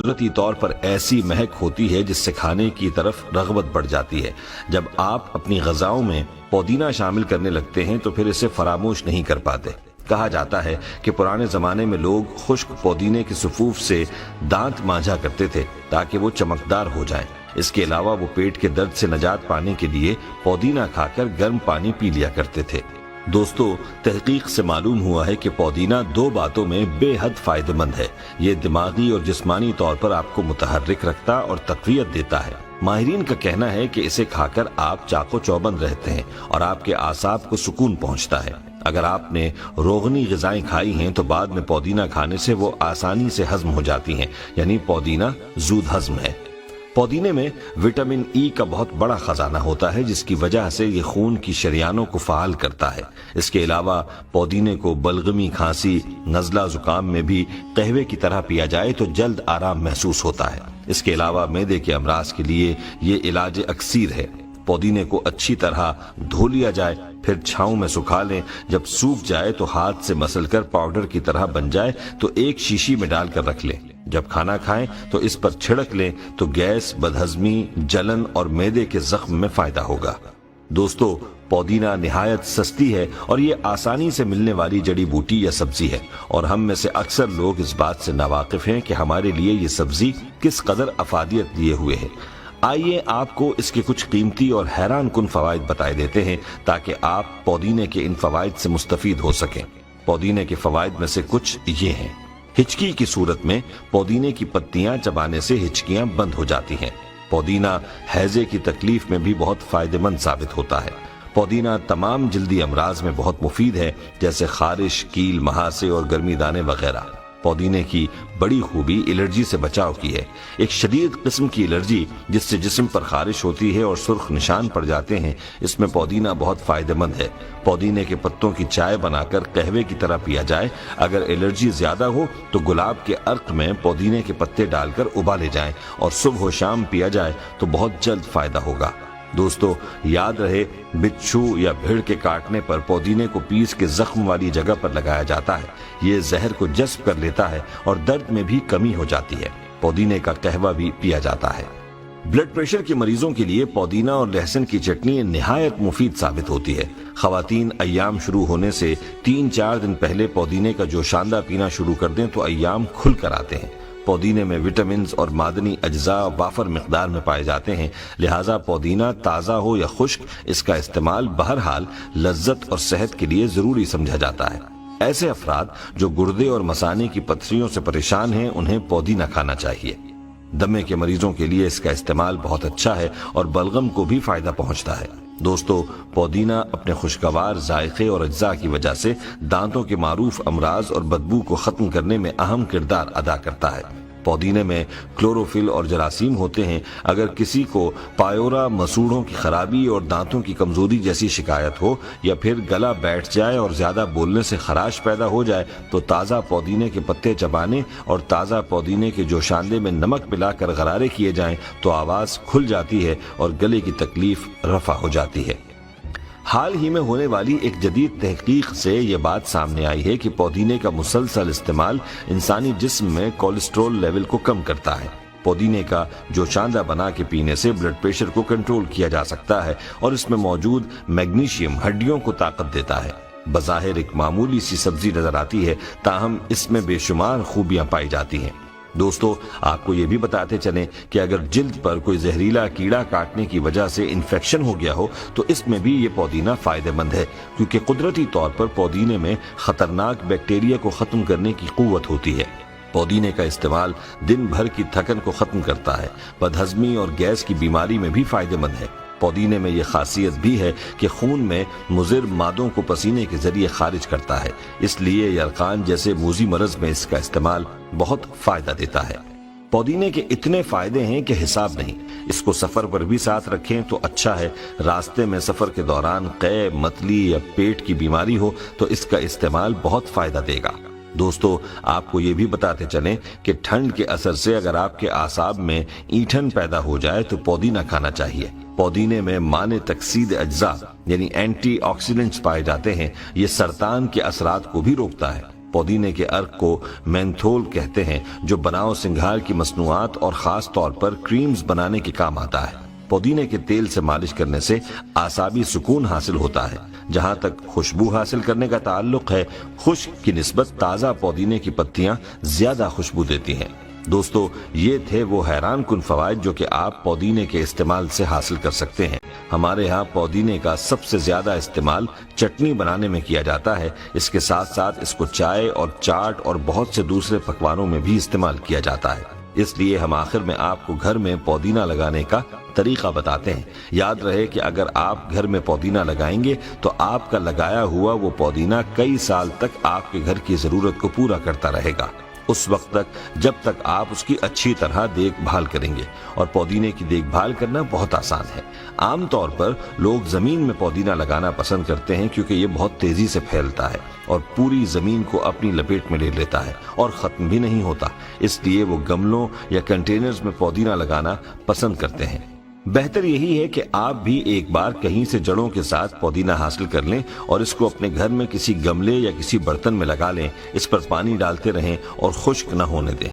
قدرتی طور پر ایسی مہک ہوتی ہے جس سے کھانے کی طرف رغبت بڑھ جاتی ہے۔ جب آپ اپنی غذاؤں میں پودینہ شامل کرنے لگتے ہیں تو پھر اسے فراموش نہیں کر پاتے۔ کہا جاتا ہے کہ پرانے زمانے میں لوگ خشک پودینے کے صفوف سے دانت مانجھا کرتے تھے تاکہ وہ چمکدار ہو جائیں۔ اس کے علاوہ وہ پیٹ کے درد سے نجات پانے کے لیے پودینہ کھا کر گرم پانی پی لیا کرتے تھے۔ دوستو، تحقیق سے معلوم ہوا ہے کہ پودینہ دو باتوں میں بے حد فائدہ مند ہے۔ یہ دماغی اور جسمانی طور پر آپ کو متحرک رکھتا اور تقویت دیتا ہے۔ ماہرین کا کہنا ہے کہ اسے کھا کر آپ چاق و چوبند رہتے ہیں اور آپ کے اعصاب کو سکون پہنچتا ہے۔ اگر آپ نے روغنی غذائیں کھائی ہیں تو بعد میں پودینہ کھانے سے وہ آسانی سے ہضم ہو جاتی ہیں، یعنی پودینہ زود ہضم ہے۔ پودینے میں وٹامن ای کا بہت بڑا خزانہ ہوتا ہے جس کی وجہ سے یہ خون کی شریانوں کو فعال کرتا ہے۔ اس کے علاوہ پودینے کو بلغمی، کھانسی، نزلہ، زکام میں بھی قہوے کی طرح پیا جائے تو جلد آرام محسوس ہوتا ہے۔ اس کے علاوہ معدے کے امراض کے لیے یہ علاج اکسیر ہے۔ پودینے کو اچھی طرح دھو لیا جائے، پھر چھاؤں میں سکھا لیں۔ جب سوکھ جائے تو ہاتھ سے مسل کر پاؤڈر کی طرح بن جائے تو ایک شیشی میں ڈال کر رکھ لیں۔ جب کھانا کھائیں تو اس پر چھڑک لیں تو گیس، بدہضمی، جلن اور معدے کے زخم میں فائدہ ہوگا۔ دوستو، پودینہ نہایت سستی ہے اور یہ آسانی سے ملنے والی جڑی بوٹی یا سبزی ہے، اور ہم میں سے اکثر لوگ اس بات سے ناواقف ہیں کہ ہمارے لیے یہ سبزی کس قدر افادیت لیے ہوئے ہے۔ آئیے آپ کو اس کے کچھ قیمتی اور حیران کن فوائد بتائے دیتے ہیں تاکہ آپ پودینے کے ان فوائد سے مستفید ہو سکیں۔ پودینے کے فوائد میں سے کچھ یہ ہیں۔ ہچکی کی صورت میں پودینے کی پتیاں چبانے سے ہچکیاں بند ہو جاتی ہیں۔ پودینہ ہیضے کی تکلیف میں بھی بہت فائدہ مند ثابت ہوتا ہے۔ پودینہ تمام جلدی امراض میں بہت مفید ہے، جیسے خارش، کیل، مہاسے اور گرمی دانے وغیرہ۔ پودینے کی بڑی خوبی الرجی سے بچاؤ کی ہے۔ ایک شدید قسم کی الرجی جس سے جسم پر خارش ہوتی ہے اور سرخ نشان پڑ جاتے ہیں، اس میں پودینہ بہت فائدہ مند ہے۔ پودینے کے پتوں کی چائے بنا کر قہوے کی طرح پیا جائے۔ اگر الرجی زیادہ ہو تو گلاب کے عرق میں پودینے کے پتے ڈال کر ابالے جائیں اور صبح و شام پیا جائے تو بہت جلد فائدہ ہوگا۔ دوستو، یاد رہے، بچھو یا بھیڑ کے کاٹنے پر پودینے کو پیس کے زخم والی جگہ پر لگایا جاتا ہے۔ یہ زہر کو جذب کر لیتا ہے اور درد میں بھی کمی ہو جاتی ہے۔ پودینے کا قہوہ بھی پیا جاتا ہے۔ بلڈ پریشر کے مریضوں کے لیے پودینہ اور لہسن کی چٹنی نہایت مفید ثابت ہوتی ہے۔ خواتین ایام شروع ہونے سے 3-4 دن پہلے پودینے کا جوشاندہ پینا شروع کر دیں تو ایام کھل کر آتے ہیں۔ پودینے میں وٹامنز اور معدنی اجزاء وافر مقدار میں پائے جاتے ہیں، لہٰذا پودینہ تازہ ہو یا خشک، اس کا استعمال بہرحال لذت اور صحت کے لیے ضروری سمجھا جاتا ہے۔ ایسے افراد جو گردے اور مثانے کی پتھریوں سے پریشان ہیں انہیں پودینہ کھانا چاہیے۔ دمے کے مریضوں کے لیے اس کا استعمال بہت اچھا ہے اور بلغم کو بھی فائدہ پہنچتا ہے۔ دوستو، پودینہ اپنے خوشگوار ذائقے اور اجزاء کی وجہ سے دانتوں کے معروف امراض اور بدبو کو ختم کرنے میں اہم کردار ادا کرتا ہے۔ پودینے میں کلوروفل اور جراثیم ہوتے ہیں۔ اگر کسی کو پایورا، مسوڑھوں کی خرابی اور دانتوں کی کمزوری جیسی شکایت ہو، یا پھر گلا بیٹھ جائے اور زیادہ بولنے سے خراش پیدا ہو جائے تو تازہ پودینے کے پتے چبانے اور تازہ پودینے کے جوشاندے میں نمک ملا کر غرارے کیے جائیں تو آواز کھل جاتی ہے اور گلے کی تکلیف رفع ہو جاتی ہے۔ حال ہی میں ہونے والی ایک جدید تحقیق سے یہ بات سامنے آئی ہے کہ پودینے کا مسلسل استعمال انسانی جسم میں کولیسٹرول لیول کو کم کرتا ہے۔ پودینے کا جوشاندہ بنا کے پینے سے بلڈ پریشر کو کنٹرول کیا جا سکتا ہے اور اس میں موجود میگنیشیم ہڈیوں کو طاقت دیتا ہے۔ بظاہر ایک معمولی سی سبزی نظر آتی ہے، تاہم اس میں بے شمار خوبیاں پائی جاتی ہیں۔ دوستو، آپ کو یہ بھی بتاتے چلیں کہ اگر جلد پر کوئی زہریلا کیڑا کاٹنے کی وجہ سے انفیکشن ہو گیا ہو تو اس میں بھی یہ پودینہ فائدہ مند ہے، کیونکہ قدرتی طور پر پودینے میں خطرناک بیکٹیریا کو ختم کرنے کی قوت ہوتی ہے۔ پودینے کا استعمال دن بھر کی تھکن کو ختم کرتا ہے۔ بدہضمی اور گیس کی بیماری میں بھی فائدہ مند ہے۔ پودینے میں یہ خاصیت بھی ہے کہ خون میں مضر مادوں کو پسینے کے ذریعے خارج کرتا ہے، اس لیے یرقان جیسے موذی مرض میں اس کا استعمال بہت فائدہ دیتا ہے۔ پودینے کے اتنے فائدے ہیں کہ حساب نہیں۔ اس کو سفر پر بھی ساتھ رکھیں تو اچھا ہے۔ راستے میں سفر کے دوران قے، متلی یا پیٹ کی بیماری ہو تو اس کا استعمال بہت فائدہ دے گا۔ دوستو، آپ کو یہ بھی بتاتے چلیں کہ ٹھنڈ کے اثر سے اگر آپ کے اعصاب میں اینٹھن پیدا ہو جائے تو پودینہ کھانا چاہیے۔ پودینے میں مانع تکسید اجزاء یعنی اینٹی آکسیڈنٹس پائے جاتے ہیں۔ یہ سرطان کے اثرات کو بھی روکتا ہے۔ پودینے کے عرق کو مینتھول کہتے ہیں، جو بناؤ سنگھار کی مصنوعات اور خاص طور پر کریمز بنانے کے کام آتا ہے۔ پودینے کے تیل سے مالش کرنے سے اعصابی سکون حاصل ہوتا ہے۔ جہاں تک خوشبو حاصل کرنے کا تعلق ہے، خشک کی نسبت تازہ پودینے کی پتیاں زیادہ خوشبو دیتی ہیں۔ دوستو، یہ تھے وہ حیران کن فوائد جو کہ آپ پودینے کے استعمال سے حاصل کر سکتے ہیں۔ ہمارے ہاں پودینے کا سب سے زیادہ استعمال چٹنی بنانے میں کیا جاتا ہے۔ اس کے ساتھ ساتھ اس کو چائے اور چاٹ اور بہت سے دوسرے پکوانوں میں بھی استعمال کیا جاتا ہے۔ اس لیے ہم آخر میں آپ کو گھر میں پودینہ لگانے کا طریقہ بتاتے ہیں۔ یاد رہے کہ اگر آپ گھر میں پودینہ لگائیں گے تو آپ کا لگایا ہوا وہ پودینہ کئی سال تک آپ کے گھر کی ضرورت کو پورا کرتا رہے گا، اس وقت تک جب تک آپ اس کی اچھی طرح دیکھ بھال کریں گے۔ اور پودینے کی دیکھ بھال کرنا بہت آسان ہے۔ عام طور پر لوگ زمین میں پودینہ لگانا پسند کرتے ہیں کیونکہ یہ بہت تیزی سے پھیلتا ہے اور پوری زمین کو اپنی لپیٹ میں لے لیتا ہے اور ختم بھی نہیں ہوتا، اس لیے وہ گملوں یا کنٹینرز میں پودینہ لگانا پسند کرتے ہیں۔ بہتر یہی ہے کہ آپ بھی ایک بار کہیں سے جڑوں کے ساتھ پودینہ حاصل کر لیں اور اس کو اپنے گھر میں کسی گملے یا کسی برتن میں لگا لیں، اس پر پانی ڈالتے رہیں اور خشک نہ ہونے دیں۔